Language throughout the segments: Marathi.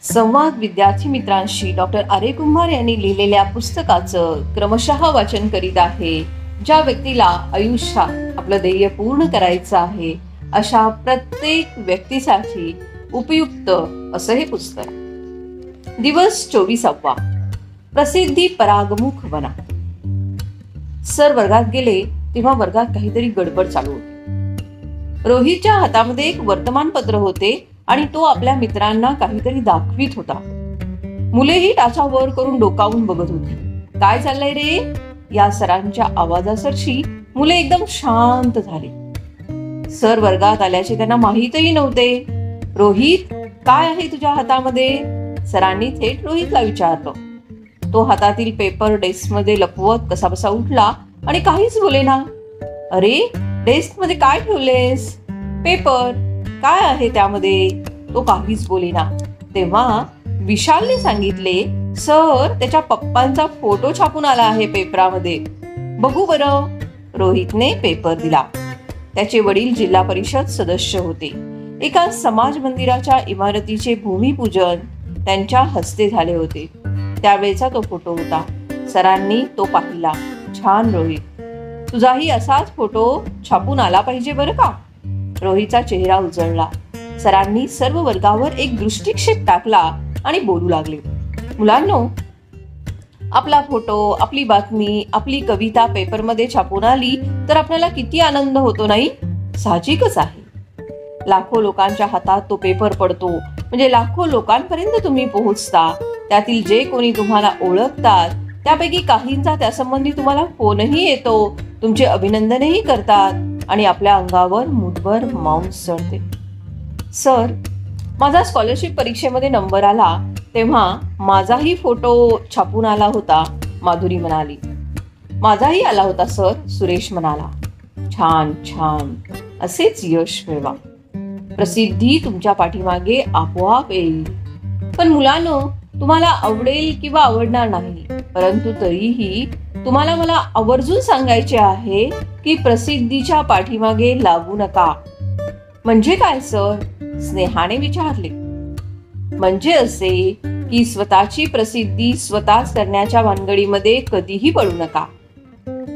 संवाद विद्यार्थी मित्रांशी डॉक्टर आर्य कुंभार यांनी लिहिलेल्या पुस्तकाचं क्रमशः वाचन करीत आहे. ज्या व्यक्तीला आयुष्यात आपलं ध्येय पूर्ण करायचं आहे अशा प्रत्येक व्यक्तीसाठी उपयुक्त असं हे पुस्तक. दिवस 24वा. प्रसिद्धी परागमुख बना. सर वर्गात गेले तेव्हा वर्गात काहीतरी गडबड चालू होती. रोहितच्या हातामध्ये एक वर्तमानपत्र होते आणि तो आपल्या मित्रांना काहीतरी दाखवित होता. मुलेही टाचा वर करून डोकावून बघत होती. काय चाललंय रे? या सरांच्या आवाजासरशी मुले एकदम शांत झाली. सर वर्गात आल्याचे त्यांना माहीतही नव्हते. रोहित, काय आहे तुझ्या हातामध्ये? सरांनी थेट रोहितला विचारलं. तो हातातील पेपर डेस्कमध्ये लपवत कसाबसा उठला आणि काहीच बोलेना. अरे, डेस्कमध्ये काय ठेवलेस? पेपर. काय आहे त्यामध्ये? तो काहीच बोलेना. तेव्हा विशालने सांगितले, सर, त्याच्या पप्पांचा फोटो छापून आला आहे पेपरामध्ये. बघू बरं. रोहितने पेपर दिला. त्याचे वडील जिल्हा परिषद सदस्य होते. एका समाज मंदिराच्या इमारतीचे भूमिपूजन त्यांच्या हस्ते झाले होते. त्यावेळेचा तो फोटो होता. सरांनी तो पाहिला. छान रोहित, तुझाही असाच फोटो छापून आला पाहिजे बरं का. रोहितचा चेहरा उजळला. सरांनी सर्व वर्गावर एक दृष्टिक्षेप टाकला आणि बोलू लागले. मुलांनो, आपला फोटो, आपली बातमी, आपली कविता पेपरमध्ये छापून आली तर आपल्याला किती आनंद होतो, नाही? साहजिकच आहे. लाखो लोकांच्या हातात तो पेपर पडतो म्हणजे लाखो लोकांपर्यंत तुम्ही पोहोचता. त्यातील जे कोणी तुम्हाला ओळखतात त्यापैकी काहींचा त्यासंबंधी तुम्हाला फोनही येतो, तुमचे अभिनंदनही करतात आणि आपल्या अंगावर मुठभर मांस चढते. सर, माझा स्कॉलरशिप परीक्षेमध्ये नंबर आला तेव्हा माझाही फोटो छापून आला होता, माधुरी म्हणाली. माझाही आला होता सर, सुरेश म्हणाला. छान छान, असेच यश मिळवा. प्रसिद्धी तुमच्या पाठीमागे आपोआप येईल. पण मुलांनो, तुम्हाला आवडेल किंवा आवडणार नाही, परंतु तरीही तुम्हाला मला आवर्जून सांगायचे आहे की प्रसिद्धीच्या पाठीमागे लागू नका. म्हणजे काय सर? स्नेहाने विचारले. म्हणजे असे की स्वतःची प्रसिद्धी स्वतःच करण्याच्या भानगडीमध्ये कधीही पडू नका.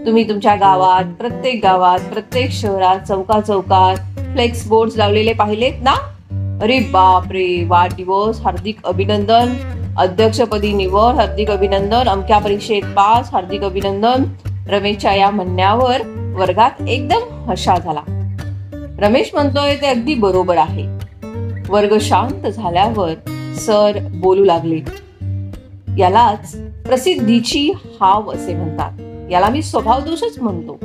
तुम्ही तुमच्या गावात, प्रत्येक शहरात, चौकात फ्लेक्स बोर्ड लावलेले पाहिलेत ना? अरे बापरे, वाढदिवस, हार्दिक अभिनंदन, अध्यक्षपदी निवड, हार्दिक अभिनंदन, अमक्या परीक्षेत पास, हार्दिक अभिनंदन. रमेशच्या या म्हणण्यावर वर्गात एकदम हशा झाला. रमेश म्हणतोय ते अगदी बरोबर आहे. वर्ग शांत झाल्यावर सर बोलू लागले. यालाच प्रसिद्धीची हाव असे म्हणतात. याला मी स्वभाव दोषच म्हणतो.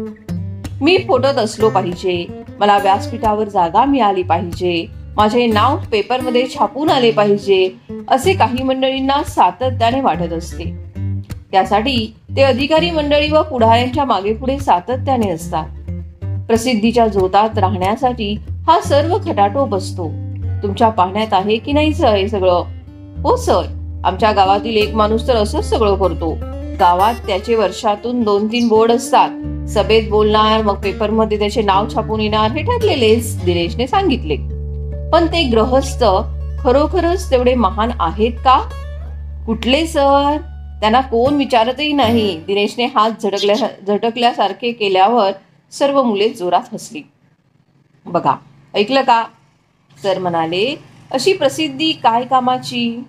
मी फोटोत असलो पाहिजे, मला व्यासपीठावर जागा मिळाली पाहिजे, माझे नाव पेपरमध्ये छापून आले पाहिजे, असे काही मंडळींना सातत्याने वाटत असते. त्यासाठी ते अधिकारी मंडळी व पुढाऱ्यांच्या मागे पुढे सातत्याने असतात. प्रसिद्धीच्या झोतात राहण्यासाठी हा सर्व खटाटोप असतो. तुमच्या पाहण्यात आहे की नाही सर हे सगळं? हो सर, आमच्या गावातील एक माणूस तर असंच सगळं करतो. गावात त्याचे वर्षातून 2-3 बोर्ड असतात. सभेत बोलणार, मग पेपरमध्ये त्याचे नाव छापून येणार, हे ठरलेलेच, दिनेशने सांगितले. पण ते गृहस्थ खरोखरच तेवढे महान आहेत का? कुठले सर? त्यांना कोण विचारतही नाही. दिनेशने हात झटकल्यासारखे केल्यावर सर्व मुले जोरात हसली. बघा, ऐकलं का? सर म्हणाले, अशी प्रसिद्धी काय कामाची?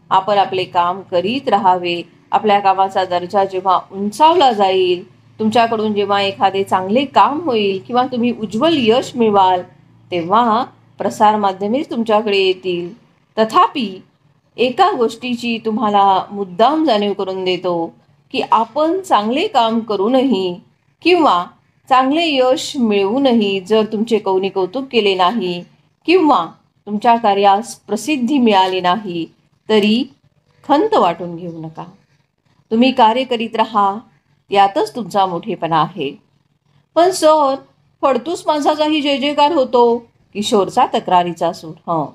आपण आपले काम करीत राहावे. आपल्या कामाचा दर्जा जेव्हा उंचावला जाईल, तुमच्याकडून जेव्हा एखादे चांगले काम होईल किंवा तुम्ही उज्ज्वल यश मिळवाल, तेव्हा प्रसार माध्यमेच तुमच्याकडे येतील. तथापि एका गोष्टीची तुम्हाला मुद्दाम जाणीव करून देतो की आपण चांगले काम करूनही किंवा चांगले यश मिळवूनही जर तुमचे कोणी कौतुक केले नाही किंवा तुमच्या कार्यास प्रसिद्धी मिळाली नाही तरी खंत वाटून घेऊ नका. तुम्ही कार्य करीत राहा, यातच तुमचा मोठेपणा आहे. पण सर, फडतूस माणसाचाही जय जयकार होतो. किशोरचा तक्रारीचा सूर.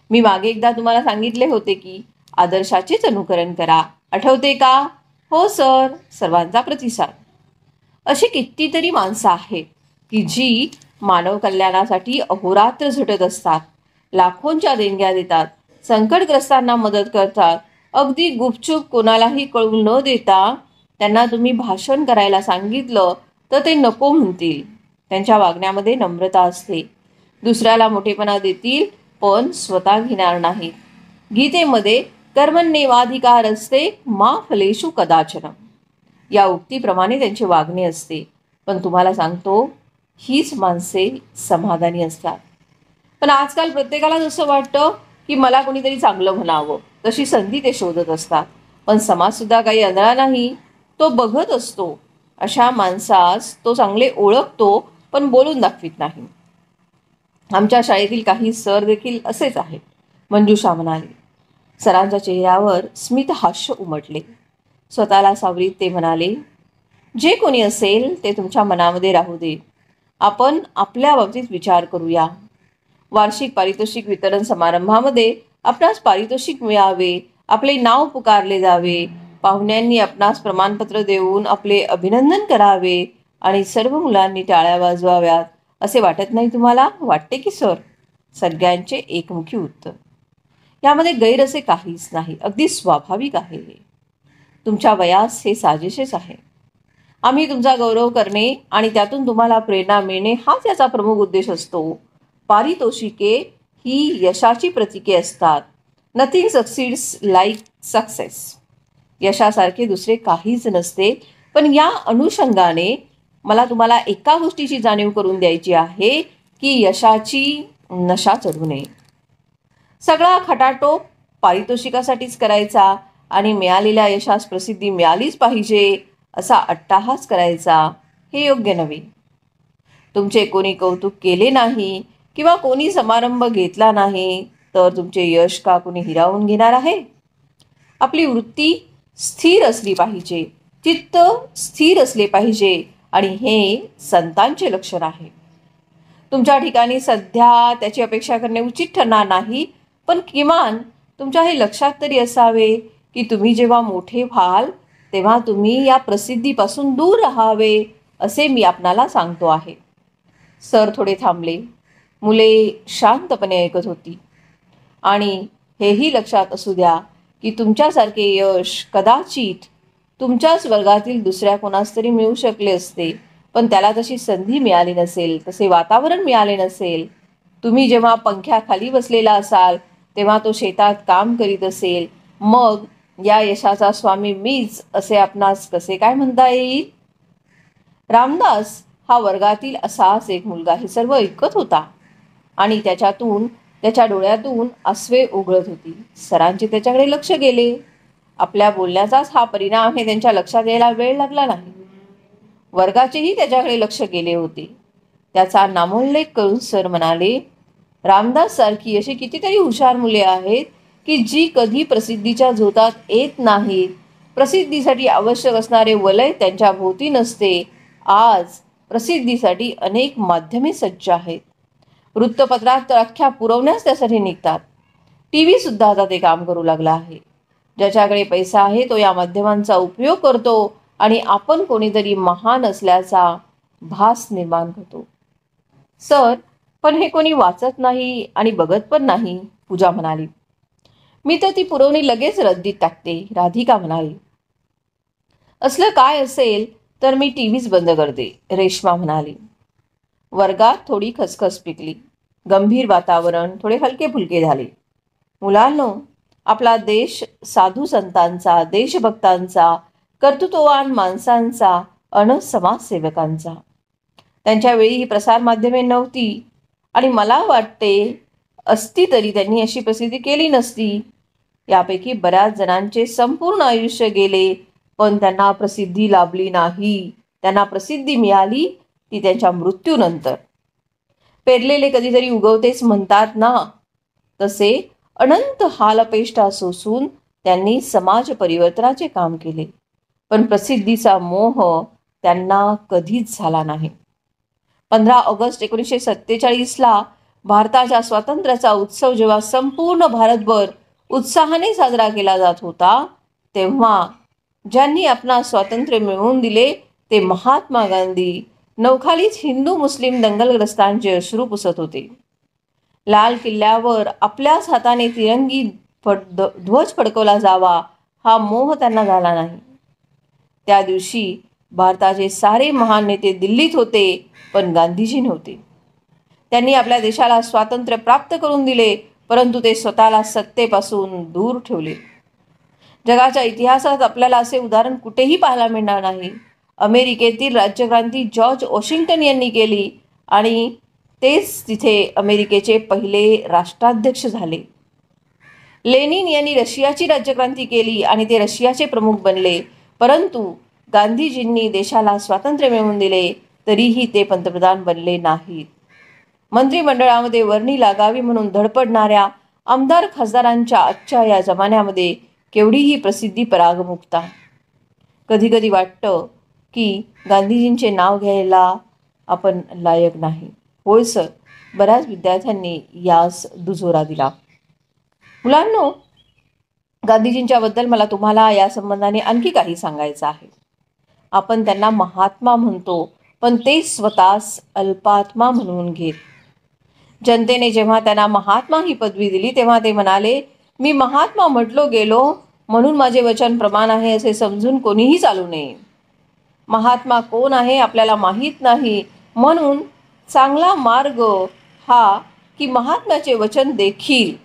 मी मागे एकदा तुम्हाला सांगितले होते की आदर्शाचेच अनुकरण करा, आठवते का? हो सर, सर्वांचा प्रतिसाद. अशी कितीतरी माणसं आहेत की जी मानव कल्याणासाठी अहोरात्र झटत असतात, लाखोंच्या देणग्या देतात, संकटग्रस्तांना मदत करतात, अगदी गुपचूप कोणालाही कळू न देता त्यांना तुम्ही भाषण करायला सांगितलं तर ते नको म्हणतील. त्यांच्या वागण्यामध्ये नम्रता असते. दुसऱ्याला मोठेपणा देतील पण स्वतः घेणार नाहीत. गीतेमध्ये कर्मण्येवाधिकारस्ते मा फलेषु कदाचन या उक्तीप्रमाणे त्यांचे वागणे असते. पण तुम्हाला सांगतो, हीच माणसे समाधानी असतात. पण आजकाल प्रत्येकाला जसं वाटतं की मला कोणीतरी चांगलं म्हणावं, तशी संधी ते शोधत असतात. पण समाजसुद्धा काही आंधळा नाही, तो बघत असतो. अशा माणसास तो चांगले ओळखतो पण बोलून दाखवित नाही. आमच्या शाळेतील काही सर देखील असेच आहेत, मंजुषा म्हणाली. सरांच्या चेहऱ्यावर स्मित हास्य उमटले. स्वतःला सावरीत ते म्हणाले, जे कोणी असेल ते तुमच्या मनामध्ये राहू दे. आपण आपल्या बाबतीत विचार करूया. वार्षिक पारितोषिक वितरण समारंभामध्ये आपणास पारितोषिक मिळावे, आपले नाव पुकारले जावे, पाहुण्यांनी आपणास प्रमाणपत्र देऊन आपले अभिनंदन करावे आणि सर्व मुलांनी टाळ्या वाजवाव्यात असे वाटत नाही तुम्हाला? वाटते की सर? सगळ्यांचे एकमुखी उत्तर, यामध्ये गैर असे काहीच नाही, अगदी स्वाभाविक आहे. तुमच्या वयास हे साजेसेच आहे. आम्ही तुमचा गौरव करणे आणि त्यातून तुम्हाला प्रेरणा मिळणे हाच याचा प्रमुख उद्देश असतो. पारितोषिके ही यशाची प्रतीके असतात. Nothing succeeds like success. यशासारखे दुसरे काहीच नसते. पण या अनुषंगाने मला तुम्हाला एका गोष्टीची जाणीव करून द्यायची आहे की यशाची नशा चढू नये. सगळा खटाटोप पारितोषिकासाठीच करायचा आणि मिळालेल्या यशास प्रसिद्धी मिळालीच पाहिजे असा अट्टाहास करायचा, हे योग्य नव्हे. तुमचे कोणी कौतुक केले नाही किंवा कोणी समारंभ घेतला नाही तर तुमचे यश का कोणी हिरावून घेणार आहे? आपली वृत्ती स्थिर असली पाहिजे, चित्त स्थिर असले पाहिजे आणि हे संतांचे लक्षण आहे. तुमच्या ठिकाणी सध्या त्याची अपेक्षा करणे उचित ठरणार नाही, पण किमान तुमच्या हे लक्षात तरी असावे की तुम्ही जेव्हा मोठे व्हाल तेव्हा तुम्ही या प्रसिद्धीपासून दूर राहावे असे मी आपणाला सांगतो आहे. सर थोडे थांबले. मुले शांतपणे ऐकत होती. आणि हेही लक्षात असू द्या की तुमच्यासारखे यश कदाचित तुमच्याच वर्गातील दुसऱ्या कोणास तरी मिळू शकले असते, पण त्याला तशी संधी मिळाली नसेल, तसे वातावरण मिळाले नसेल. तुम्ही जेव्हा पंख्याखाली बसलेला असाल तेव्हा तो शेतात काम करीत असेल, मग या यशाचा स्वामी मीच असे आपणास कसे काय म्हणता येईल? रामदास हा वर्गातील असाच एक मुलगा हे सर्व ऐकत होता आणि त्याच्या डोळ्यातून अश्वे उघळत होती. सरांचे त्याच्याकडे लक्ष गेले. आपल्या बोलण्याचाच हा परिणाम हे त्यांच्या लक्षात यायला वेळ लागला नाही. वर्गाचेही त्याच्याकडे लक्ष गेले होते. त्याचा नामोल्लेख करून सर म्हणाले, रामदास सारखी अशी कितीतरी हुशार मुले आहेत की जी कधी प्रसिद्धीच्या झोतात येत नाहीत. प्रसिद्धीसाठी आवश्यक असणारे वलय त्यांच्या भोवती नसते. आज प्रसिद्धीसाठी अनेक माध्यमे सज्ज आहेत. वृत्तपत्रात तर अख्ख्या पुरवण्यास त्यासाठी निघतात. TV सुद्धा आता ते काम करू लागला आहे. ज्याच्याकडे पैसा आहे तो या माध्यमांचा उपयोग करतो आणि आपण कोणीतरी महान असल्याचा भास निर्माण करतो. सर, पण हे कोणी वाचत नाही आणि बघत पण नाही, पूजा म्हणाली. मी तर ती पुरवणी लगेच रद्दीत टाकते, राधिका म्हणाली. असलं काय असेल तर मी TVच बंद करते, रेश्मा म्हणाली. वर्गात थोडी खसखस पिकली. गंभीर वातावरण थोडे हलके फुलके झाले. मुलांनो, आपला देश साधू संतांचा, देशभक्तांचा, कर्तृत्ववान माणसांचा अन समाजसेवकांचा. त्यांच्या वेळी ही प्रसारमाध्यमे नव्हती आणि मला वाटते असती तरी त्यांनी अशी प्रसिद्धी केली नसती. यापैकी बऱ्याच जणांचे संपूर्ण आयुष्य गेले पण त्यांना प्रसिद्धी लाभली नाही. त्यांना प्रसिद्धी मिळाली ती त्यांच्या मृत्यूनंतर. पेरलेले कधीतरी उगवतेच म्हणतात ना, तसे अनंत हालअपेष्टा सोसून त्यांनी समाज परिवर्तनाचे काम केले, पण प्रसिद्धीचा मोह त्यांना कधीच झाला नाही. 15 ऑगस्ट 1947ला भारताच्या स्वातंत्र्याचा उत्सव जेव्हा संपूर्ण भारतभर उत्साहाने साजरा केला जात होता, तेव्हा ज्यांनी आपणा स्वातंत्र्य मिळवून दिले ते महात्मा गांधी नवखालीच हिंदू मुस्लिम दंगलग्रस्तांचे अश्रू पुसत होते. लाल किल्ल्यावर आपल्याच हाताने तिरंगी ध्वज फडकवला जावा हा मोह त्यांना झाला नाही. त्या दिवशी भारताचे सारे महान नेते दिल्लीत होते, पण गांधीजी नव्हते. त्यांनी आपल्या देशाला स्वातंत्र्य प्राप्त करून दिले, परंतु ते स्वतःला सत्तेपासून दूर ठेवले. जगाच्या इतिहासात आपल्याला असे उदाहरण कुठेही पाहायला मिळणार नाही. अमेरिकेतील राज्यक्रांती जॉर्ज वॉशिंग्टन यांनी केली आणि तेच तिथे अमेरिकेचे पहिले राष्ट्राध्यक्ष झाले. लेनिन यांनी रशियाची राज्यक्रांती केली आणि ते रशियाचे प्रमुख बनले, परंतु गांधीजींनी देशाला स्वातंत्र्य मिळवून दिले तरीही ते पंतप्रधान बनले नाहीत. मंत्रिमंडळामध्ये वर्णी लागावी म्हणून धडपडणाऱ्या आमदार खासदारांच्या आजच्या या जमान्यामध्ये केवढीही प्रसिद्धी परागमुक्ता. कधी कधी वाटतं की गांधीजींचे नाव घ्यायला आपण लायक नाही. होय सर, बऱ्याच विद्यार्थ्यांनी यास दुजोरा दिला. मुलांनो, गांधीजींच्या बद्दल मला तुम्हाला या संबंधाने आणखी काही सांगायचं आहे. आपण त्यांना महात्मा म्हणतो, पण ते स्वतःस अल्पात्मा म्हणून घेत. जनतेने जेव्हा त्यांना महात्मा ही पदवी दिली तेव्हा ते म्हणाले, मी महात्मा म्हटलो गेलो म्हणून माझे वचन प्रमाण आहे असे समजून कोणीही चालू नये. महात्मा कोण आहे आपल्याला माहीत नाही, म्हणून चांगला मार्ग हा की महात्म्याचे वचन देखील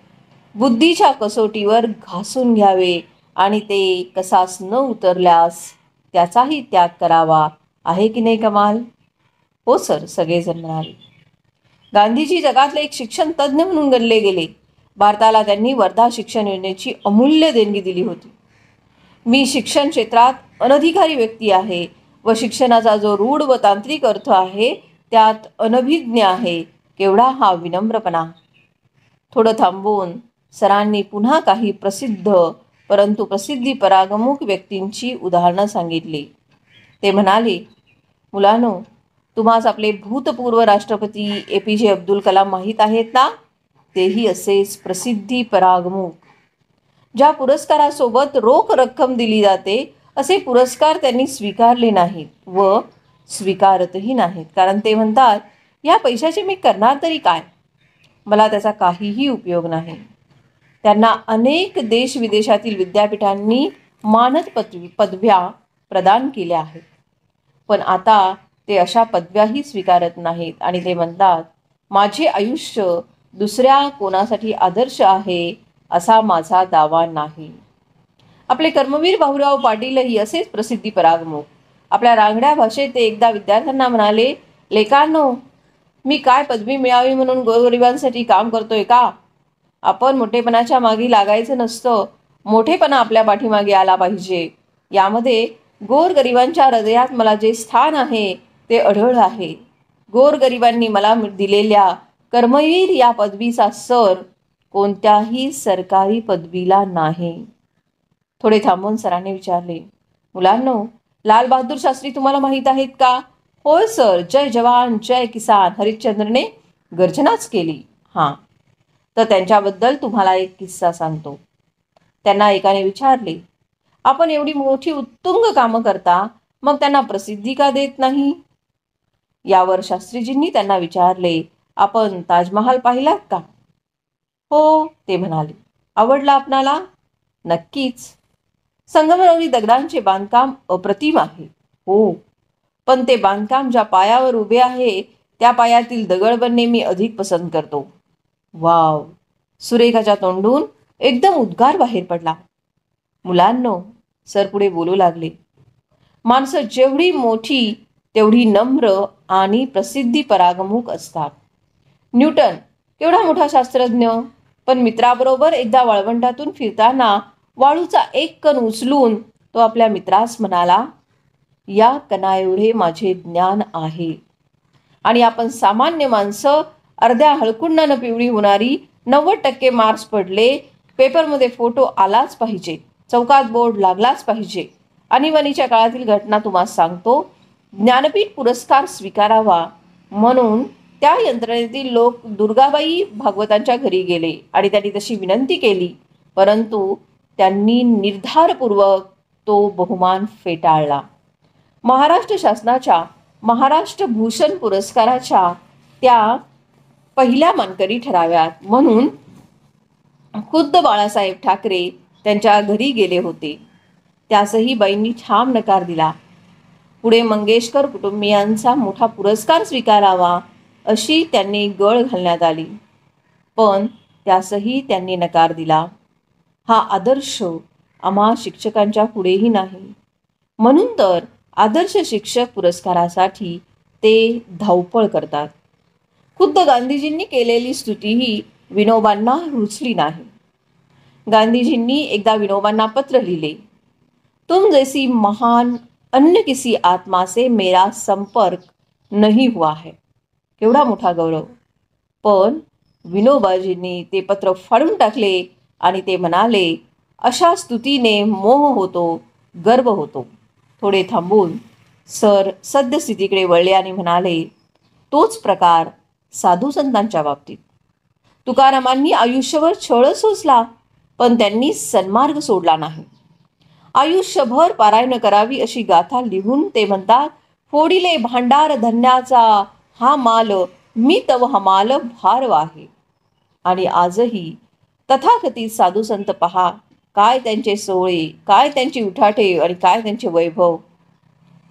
बुद्धीच्या कसोटीवर घासून घ्यावे आणि ते कसास न उतरल्यास त्याचाही त्याग करावा. आहे की नाही कमाल? हो सर, सगळेजण म्हणाले. गांधीजी जगातले एक शिक्षण तज्ज्ञ म्हणून गणले गेले. भारताला त्यांनी वर्धा शिक्षण योजनेची अमूल्य देणगी दिली होती. मी शिक्षण क्षेत्रात अनधिकारी व्यक्ती आहे व शिक्षणाचा जो रूढ व तांत्रिक अर्थ आहे त्यात अनभिज्ञ आहे. केवढा हा विनम्रपणा. थोडं थांबून सरांनी पुन्हा काही प्रसिद्ध परंतु प्रसिद्धी परागमुख व्यक्तींची उदाहरणं सांगितली. ते म्हणाले, मुलांनो, तुम्हास आपले भूतपूर्व राष्ट्रपती APJ अब्दुल कलाम माहीत आहेत ना? तेही असेच प्रसिद्धी परागमुख. ज्या पुरस्कारासोबत रोख रक्कम दिली जाते असे पुरस्कार त्यांनी स्वीकारले नाहीत व स्वीकारतही नाहीत, कारण ते म्हणतात, या पैशाचे मी करणार तरी काय? मला त्याचा काहीही उपयोग नाही. त्यांना अनेक देश विदेशातील विद्यापीठांनी मानद पदव्या प्रदान केल्या आहेत, पण आता ते अशा पदव्याही स्वीकारत नाहीत आणि ते म्हणतात, माझे आयुष्य दुसऱ्या कोणासाठी आदर्श आहे असा माझा दावा नाही. आपले कर्मवीर भाऊराव पाटीलही असेच प्रसिद्धी परागमुख. आपल्या रांगड्या भाषेत ते एकदा विद्यार्थ्यांना म्हणाले, लेकांनो, मी काय पदवी मिळावी म्हणून गोरगरिबांसाठी काम करतोय का? आपण मोठेपणाच्या मागे लागायचं नसतं. मोठेपणा आपल्या पाठीमागे आला पाहिजे. यामध्ये गोरगरिबांच्या हृदयात मला जे स्थान आहे ते अढळ आहे. गोरगरिबांनी मला दिलेल्या कर्मवीर या पदवीचा सर कोणत्याही सरकारी पदवीला नाही. थोडे थांबून सरांनी विचारले, मुलांनो, लाल बहादूर शास्त्री तुम्हाला माहीत आहेत का? होय सर, जय जवान जय किसान हरिश्चंद्रने गर्जनाच केली. हां, तर त्यांच्याबद्दल तुम्हाला एक किस्सा सांगतो. त्यांना एकाने विचारले, आपण एवढी मोठी उत्तुंग कामं करता, मग त्यांना प्रसिद्धी का देत नाही? यावर शास्त्रीजींनी त्यांना विचारले, आपण ताजमहाल पाहिलात का? हो, ते म्हणाले. आवडला आपणाला? नक्कीच. संगमरवरी दगडांचे बांधकाम अप्रतिम आहे. हो, पण ते बांधकाम ज्या पायावर उभे आहे त्या पायातील दगड बनणे मी अधिक पसंत करतो. वाव, सुरेखाच्या तोंडून एकदम उद्गार बाहेर पडला. मुलांनो, सर पुढे बोलू लागले, माणसं जेवढी मोठी तेवढी नम्र आणि प्रसिद्धी परागमुख असतात. न्यूटन केवढा मोठा शास्त्रज्ञ, पण मित्राबरोबर एकदा वाळवंटातून फिरताना वाळूचा एक कण उचलून तो आपल्या मित्रास म्हणाला, या कणाएवढे माझे ज्ञान आहे. आणि आपण सामान्य माणसं अर्ध्या हळकुंडानं पिवळी होणारी 90% मार्क्स पडले, पेपरमध्ये फोटो आलाच पाहिजे, चौकात बोर्ड लागलाच पाहिजे. आणीबाणीच्या काळातील घटना तुम्हाला सांगतो. ज्ञानपीठ पुरस्कार स्वीकारावा म्हणून त्या यंत्रणेतील लोक दुर्गाबाई भागवतांच्या घरी गेले आणि त्यांनी तशी विनंती केली, परंतु त्यांनी निर्धारपूर्वक तो बहुमान फेटाळला. महाराष्ट्र शासनाच्या महाराष्ट्र भूषण पुरस्काराच्या त्या पहिल्या मानकरी ठराव्यात म्हणून खुद्द बाळासाहेब ठाकरे त्यांच्या घरी गेले होते. त्यासही बाईंनी ठाम नकार दिला. पुढे मंगेशकर कुटुंबियांचा मोठा पुरस्कार स्वीकारावा अशी त्यांनी गळ घालण्यात आली, पण त्यासही त्यांनी नकार दिला. हा आदर्श आम्हा शिक्षकांच्या पुढेही नाही, म्हणून तर आदर्श शिक्षक पुरस्कारासाठी ते धावपळ करतात. खुद्द गांधीजींनी केलेली स्तुतीही विनोबांना रुचली नाही. गांधीजींनी एकदा विनोबांना पत्र लिहिले, तुम जैसी महान अन्य किसी आत्मा से मेरा संपर्क नहीं हुआ है. केवढा मोठा गौरव. पण विनोबाजींनी ते पत्र फाडून टाकले आणि ते म्हणाले, अशा स्तुतीने मोह होतो, गर्व होतो. थोडे थांबून सर सद्यस्थितीकडे वळले आणि म्हणाले, तोच प्रकार साधू संतांच्या बाबतीत. तुकारामांनी आयुष्यभर छळ सोसला, पण त्यांनी सन्मार्ग सोडला नाही. आयुष्यभर पारायण करावी अशी गाथा लिहून ते म्हणतात, फोडिले भांडार धन्याचा हा माल, मी तव हमाल भारव आहे. आणि आजही तथाकथित साधू संत पहा, काय त्यांचे सोहळे, काय त्यांची उठाठे आणि काय त्यांचे वैभव.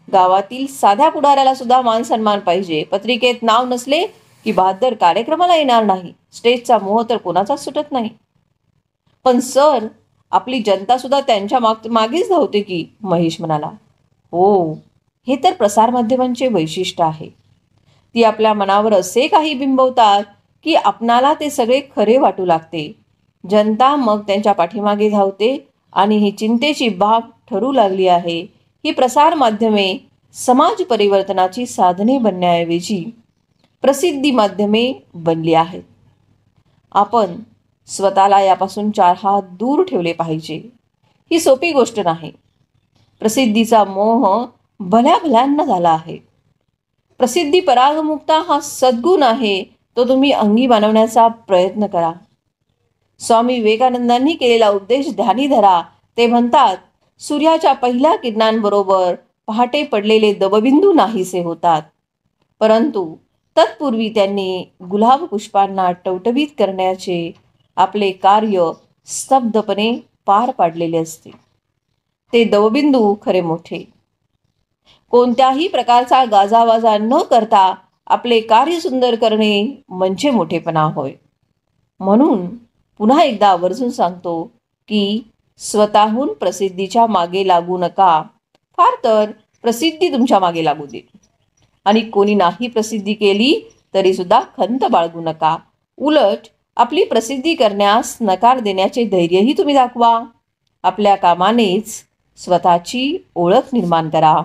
गावातील साध्या पुढाऱ्याला सुद्धा मान सन्मान पाहिजे. पत्रिकेत नाव नसले की बहादर कार्यक्रमाला येणार नाही. स्टेजचा मोह तर कोणाचाच सुटत नाही. पण सर, आपली जनता सुद्धा त्यांच्या मागेच धावते की, महेश म्हणाला. हो, हे तर प्रसारमाध्यमांचे वैशिष्ट्य आहे. ती आपल्या मनावर असे काही बिंबवतात की आपणाला ते सगळे खरे वाटू लागते. जनता मग त्यांच्या पाठीमागे धावते आणि ही चिंतेची बाब ठरू लागली आहे. ही प्रसारमाध्यमे समाज परिवर्तनाची साधने बनण्याऐवजी प्रसिद्धी माध्यमे बनली आहेत. आपण स्वतःला यापासून 4 हात दूर ठेवले पाहिजे. ही सोपी गोष्ट नाही. प्रसिद्धीचा मोह भल्या भल्यांना झाला आहे. प्रसिद्धी परागमुक्ता हा सद्गुण आहे, तो तुम्ही अंगी बाणवण्याचा प्रयत्न करा. स्वामी विवेकानंदांनी केलेला उपदेश ध्यानी धरा. ते म्हणतात, सूर्याच्या पहिल्या किरणांबरोबर पहाटे पडलेले दवबिंदू नाहीसे होतात, परंतु तत्पूर्वी त्यांनी गुलाब पुष्पांना टवटवीत करण्याचे आपले कार्य स्तब्धपणे पार पाडलेले असते. ते दवबिंदू खरे मोठे. कोणत्याही प्रकारचा गाजावाजा न करता आपले कार्य सुंदर करणे म्हणजे मोठेपणा होय. म्हणून पुन्हा एकदा आवर्जून सांगतो की स्वतःहून प्रसिद्धीच्या मागे लागू नका. फार तर प्रसिद्धी तुमच्या मागे लागू दे. आणि कोणी नाही प्रसिद्धी केली तरी सुद्धा खंत बाळगू नका. उलट आपली प्रसिद्धी करण्यास नकार देण्याचे धैर्यही तुम्ही दाखवा. आपल्या कामानेच स्वतःची ओळख निर्माण करा.